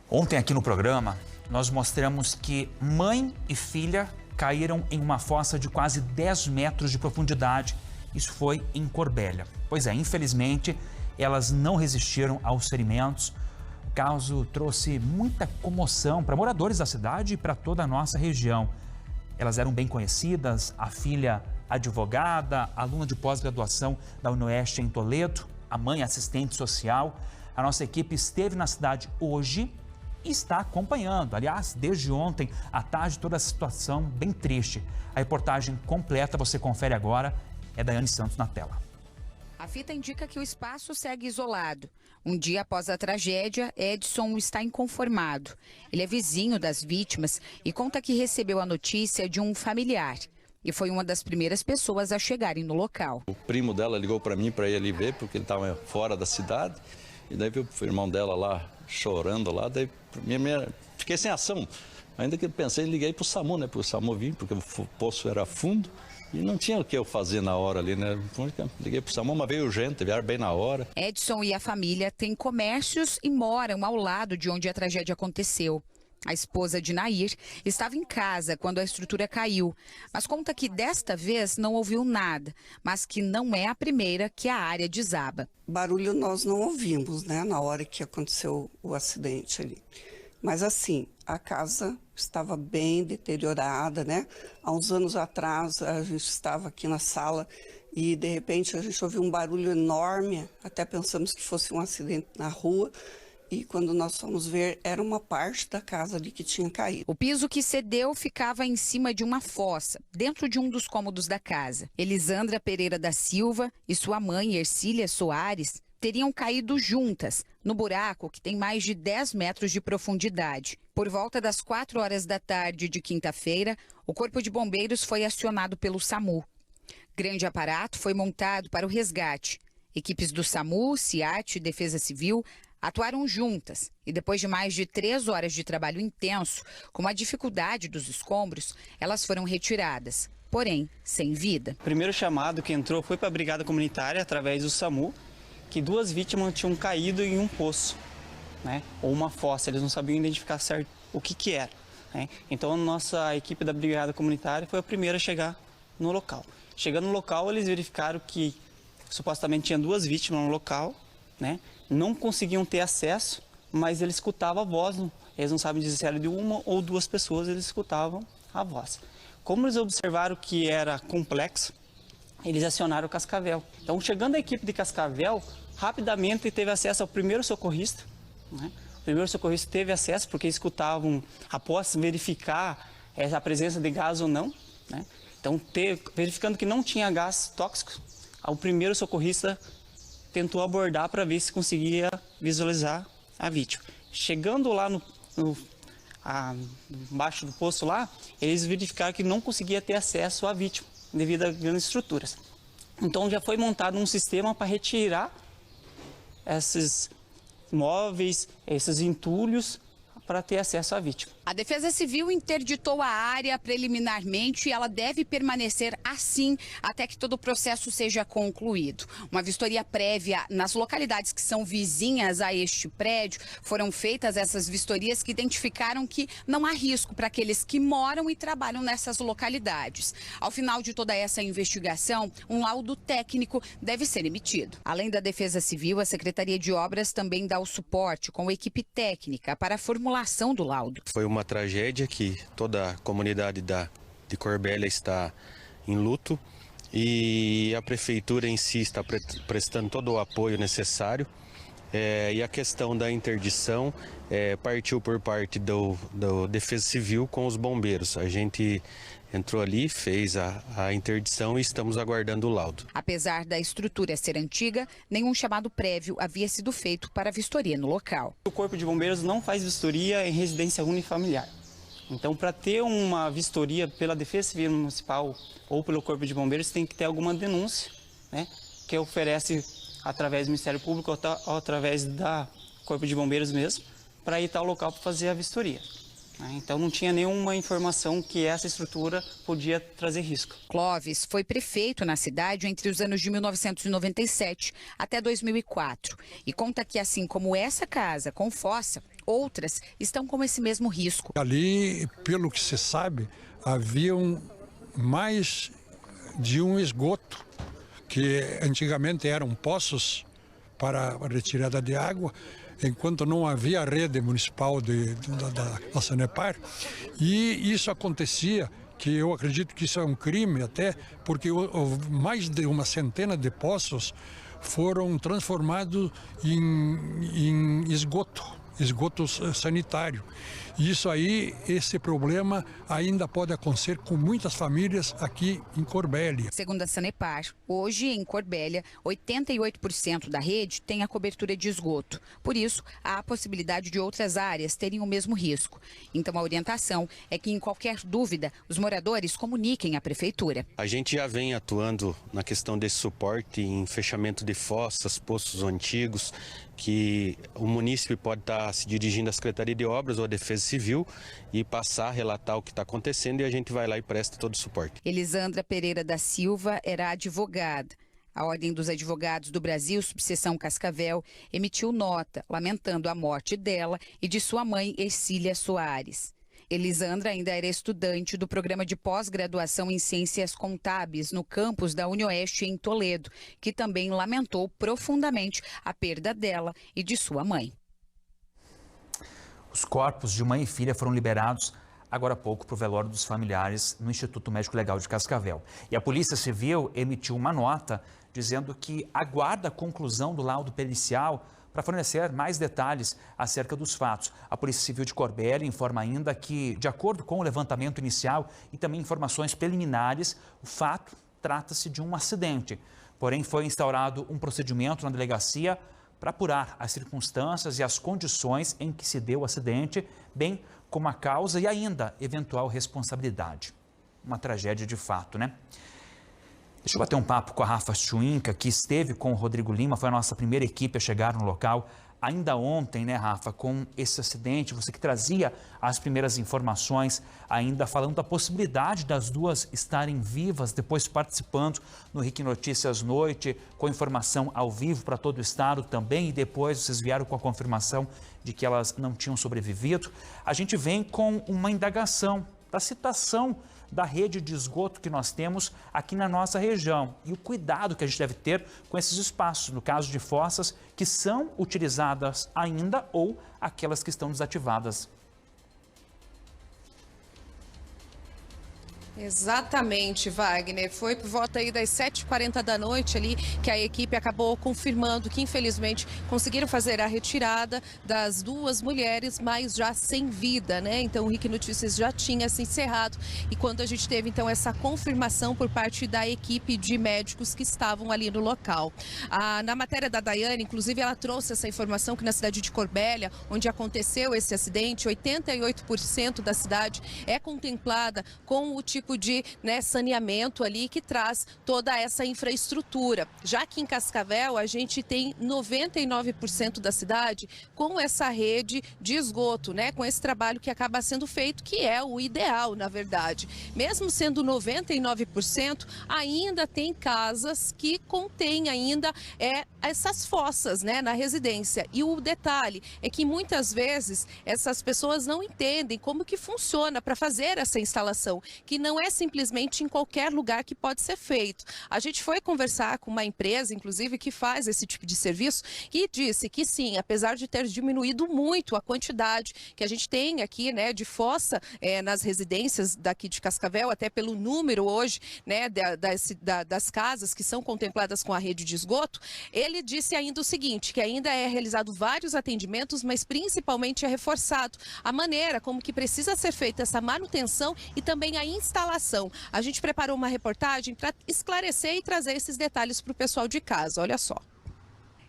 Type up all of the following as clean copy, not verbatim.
Ontem aqui no programa, nós mostramos que mãe e filha caíram em uma fossa de quase 10 metros de profundidade. Isso foi em Corbélia. Pois é, infelizmente, elas não resistiram aos ferimentos. O caso trouxe muita comoção para moradores da cidade e para toda a nossa região. Elas eram bem conhecidas, a filha advogada, aluna de pós-graduação da UniOeste em Toledo, a mãe assistente social. A nossa equipe esteve na cidade hoje e está acompanhando, aliás, desde ontem à tarde, toda a situação bem triste. A reportagem completa você confere agora, é Daiane Santos na tela. A fita indica que o espaço segue isolado. Um dia após a tragédia, Edson está inconformado. Ele é vizinho das vítimas e conta que recebeu a notícia de um familiar. E foi uma das primeiras pessoas a chegarem no local. O primo dela ligou para mim para ir ali ver, porque ele estava fora da cidade. E daí viu o irmão dela lá chorando lá, daí fiquei sem ação. Ainda que eu pensei, liguei para o SAMU, né? Para o SAMU vir, porque o poço era fundo e não tinha o que eu fazer na hora ali, né? Liguei para o SAMU, mas veio urgente, vieram bem na hora. Edson e a família têm comércios e moram ao lado de onde a tragédia aconteceu. A esposa de Nair estava em casa quando a estrutura caiu, mas conta que desta vez não ouviu nada, mas que não é a primeira que a área desaba. Barulho nós não ouvimos, né, na hora que aconteceu o acidente ali. Mas assim, a casa estava bem deteriorada, né? Há uns anos atrás a gente estava aqui na sala e de repente a gente ouviu um barulho enorme, até pensamos que fosse um acidente na rua. E quando nós fomos ver, era uma parte da casa ali que tinha caído. O piso que cedeu ficava em cima de uma fossa, dentro de um dos cômodos da casa. Elisandra Pereira da Silva e sua mãe, Ercília Soares, teriam caído juntas, no buraco que tem mais de 10 metros de profundidade. Por volta das 4 horas da tarde de quinta-feira, o Corpo de Bombeiros foi acionado pelo SAMU. Grande aparato foi montado para o resgate. Equipes do SAMU, SIAT e Defesa Civil atuaram juntas e depois de mais de 3 horas de trabalho intenso, com a dificuldade dos escombros, elas foram retiradas, porém sem vida. O primeiro chamado que entrou foi para a Brigada Comunitária, através do SAMU, que 2 vítimas tinham caído em um poço, né, ou uma fossa, eles não sabiam identificar certo o que era. Né? Então a nossa equipe da Brigada Comunitária foi a primeira a chegar no local. Chegando no local, eles verificaram que supostamente tinha 2 vítimas no local, né? Não conseguiam ter acesso, mas eles escutavam a voz, eles não sabem dizer se era de uma ou 2 pessoas, eles escutavam a voz. Como eles observaram que era complexo, eles acionaram o Cascavel. Então, chegando a equipe de Cascavel, rapidamente teve acesso ao primeiro socorrista, né? O primeiro socorrista teve acesso porque escutavam, após verificar a presença de gás ou não, né? Então, verificando que não tinha gás tóxico, o primeiro socorrista tentou abordar para ver se conseguia visualizar a vítima. Chegando lá embaixo do poço lá, eles verificaram que não conseguia ter acesso à vítima devido a grandes estruturas. Então já foi montado um sistema para retirar esses móveis, esses entulhos, para ter acesso à vítima. A Defesa Civil interditou a área preliminarmente e ela deve permanecer assim até que todo o processo seja concluído. Uma vistoria prévia nas localidades que são vizinhas a este prédio. Foram feitas essas vistorias que identificaram que não há risco para aqueles que moram e trabalham nessas localidades. Ao final de toda essa investigação, um laudo técnico deve ser emitido. Além da Defesa Civil, a Secretaria de Obras também dá o suporte com a equipe técnica para a formulação do laudo. Foi uma tragédia que toda a comunidade de Corbélia está em luto e a prefeitura em si está prestando todo o apoio necessário. E a questão da interdição partiu por parte do Defesa Civil com os bombeiros. A gente entrou ali, fez a interdição e estamos aguardando o laudo. Apesar da estrutura ser antiga, nenhum chamado prévio havia sido feito para vistoria no local. O Corpo de Bombeiros não faz vistoria em residência unifamiliar. Então, para ter uma vistoria pela Defesa Civil Municipal ou pelo Corpo de Bombeiros, tem que ter alguma denúncia, né, que oferece através do Ministério Público ou através da Corpo de Bombeiros mesmo, para ir ao local para fazer a vistoria. Então não tinha nenhuma informação que essa estrutura podia trazer risco. Clóvis foi prefeito na cidade entre os anos de 1997 até 2004 e conta que, assim como essa casa com fossa, Outras estão com esse mesmo risco. Ali, pelo que se sabe, haviam mais de um esgoto, que antigamente eram poços para a retirada de água, enquanto não havia a rede municipal da Sanepar. E isso acontecia, que eu acredito que isso é um crime até, porque mais de uma centena de poços foram transformados em esgoto sanitário. Isso aí, esse problema ainda pode acontecer com muitas famílias aqui em Corbélia. Segundo a Sanepar, hoje em Corbélia, 88% da rede tem a cobertura de esgoto. Por isso, há a possibilidade de outras áreas terem o mesmo risco. Então, a orientação é que, em qualquer dúvida, os moradores comuniquem à prefeitura. A gente já vem atuando na questão desse suporte em fechamento de fossas, poços antigos, que o munícipe pode estar se dirigindo à Secretaria de Obras ou à Defesa Civil e passar a relatar o que está acontecendo, e a gente vai lá e presta todo o suporte. Elisandra Pereira da Silva era advogada. A Ordem dos Advogados do Brasil, subseção Cascavel, emitiu nota lamentando a morte dela e de sua mãe, Ercília Soares. Elisandra ainda era estudante do programa de pós-graduação em Ciências Contábeis no campus da UniOeste em Toledo, que também lamentou profundamente a perda dela e de sua mãe. Os corpos de mãe e filha foram liberados agora há pouco para o velório dos familiares no Instituto Médico Legal de Cascavel. E a Polícia Civil emitiu uma nota dizendo que aguarda a conclusão do laudo pericial para fornecer mais detalhes acerca dos fatos. A Polícia Civil de Corbélia informa ainda que, de acordo com o levantamento inicial e também informações preliminares, o fato trata-se de um acidente. Porém, foi instaurado um procedimento na delegacia para apurar as circunstâncias e as condições em que se deu o acidente, bem como a causa e ainda eventual responsabilidade. Uma tragédia de fato, né? Deixa eu bater um papo com a Rafa Schwinka, que esteve com o Rodrigo Lima, foi a nossa primeira equipe a chegar no local. Ainda ontem, né, Rafa, com esse acidente, você que trazia as primeiras informações, ainda falando da possibilidade das duas estarem vivas, depois participando no RIC Notícias Noite, com informação ao vivo para todo o estado também, e depois vocês vieram com a confirmação de que elas não tinham sobrevivido. A gente vem com uma indagação da situação da rede de esgoto que nós temos aqui na nossa região e o cuidado que a gente deve ter com esses espaços, no caso de fossas que são utilizadas ainda ou aquelas que estão desativadas. Exatamente, Wagner. Foi por volta aí das 7h40 da noite ali que a equipe acabou confirmando que, infelizmente, conseguiram fazer a retirada das duas mulheres, mas já sem vida, né? Então, o RIC Notícias já tinha se encerrado e quando a gente teve, então, essa confirmação por parte da equipe de médicos que estavam ali no local. Na matéria da Daiane, inclusive, ela trouxe essa informação que na cidade de Corbélia, onde aconteceu esse acidente, 88% da cidade é contemplada com o tipo de saneamento ali que traz toda essa infraestrutura. Já que em Cascavel a gente tem 99% da cidade com essa rede de esgoto, né? Com esse trabalho que acaba sendo feito, que é o ideal, na verdade. Mesmo sendo 99%, ainda tem casas que contêm ainda essas fossas, né, na residência. E o detalhe é que muitas vezes essas pessoas não entendem como que funciona para fazer essa instalação, que não é simplesmente em qualquer lugar que pode ser feito. A gente foi conversar com uma empresa, inclusive, que faz esse tipo de serviço e disse que sim, apesar de ter diminuído muito a quantidade que a gente tem aqui, né, de fossa nas residências daqui de Cascavel, até pelo número hoje, né, das casas que são contempladas com a rede de esgoto, ele disse ainda o seguinte, que ainda é realizado vários atendimentos, mas principalmente é reforçado a maneira como que precisa ser feita essa manutenção e também a instalação. A gente preparou uma reportagem para esclarecer e trazer esses detalhes para o pessoal de casa. Olha só.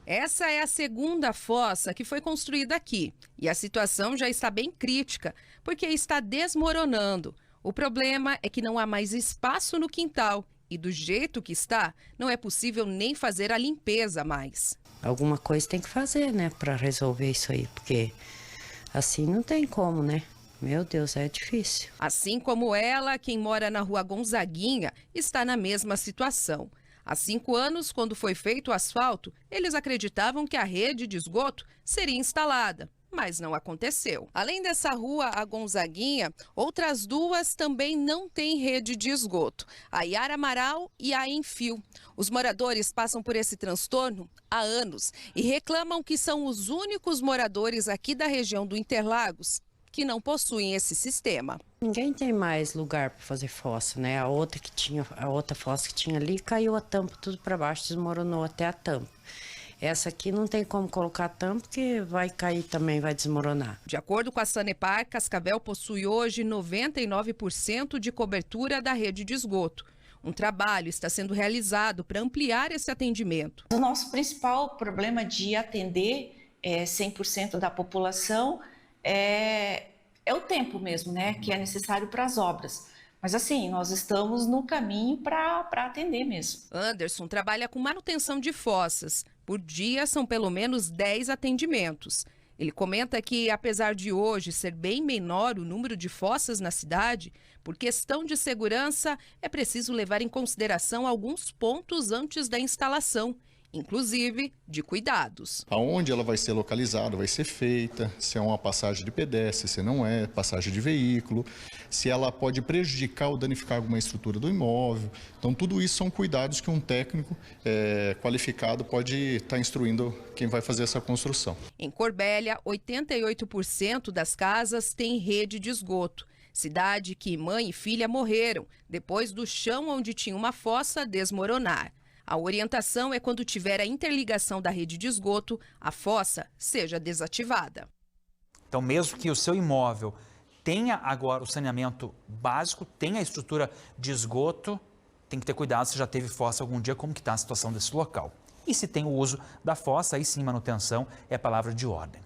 Essa é a segunda fossa que foi construída aqui e a situação já está bem crítica, porque está desmoronando. O problema é que não há mais espaço no quintal e do jeito que está, não é possível nem fazer a limpeza mais. Alguma coisa tem que fazer, né, para resolver isso aí, porque assim não tem como, né? Meu Deus, é difícil. Assim como ela, quem mora na rua Gonzaguinha, está na mesma situação. Há 5 anos, quando foi feito o asfalto, eles acreditavam que a rede de esgoto seria instalada. mas não aconteceu. Além dessa rua, a Gonzaguinha, outras duas também não têm rede de esgoto, a Yara Amaral e a Enfio. Os moradores passam por esse transtorno há anos e reclamam que são os únicos moradores aqui da região do Interlagos que não possuem esse sistema. Ninguém tem mais lugar para fazer fossa, né? A outra fossa que tinha ali, caiu a tampa tudo para baixo, desmoronou até a tampa. Essa aqui não tem como colocar tampa, porque vai cair também, vai desmoronar. De acordo com a Sanepar, Cascavel possui hoje 99% de cobertura da rede de esgoto. Um trabalho está sendo realizado para ampliar esse atendimento. O nosso principal problema de atender 100% da população é o tempo mesmo, né, que é necessário para as obras. Mas assim, nós estamos no caminho para atender mesmo. Anderson trabalha com manutenção de fossas. Por dia são pelo menos 10 atendimentos. Ele comenta que, apesar de hoje ser bem menor o número de fossas na cidade, por questão de segurança, é preciso levar em consideração alguns pontos antes da instalação, inclusive de cuidados. Aonde ela vai ser localizada, vai ser feita, se é uma passagem de pedestre, se não é, passagem de veículo, se ela pode prejudicar ou danificar alguma estrutura do imóvel. Então, tudo isso são cuidados que um técnico qualificado pode estar instruindo quem vai fazer essa construção. Em Corbélia, 88% das casas têm rede de esgoto. Cidade que mãe e filha morreram depois do chão onde tinha uma fossa desmoronar. A orientação é quando tiver a interligação da rede de esgoto, a fossa seja desativada. Então, mesmo que o seu imóvel tenha agora o saneamento básico, tenha a estrutura de esgoto, tem que ter cuidado se já teve fossa algum dia, como que está a situação desse local. E se tem o uso da fossa, aí sim manutenção é palavra de ordem.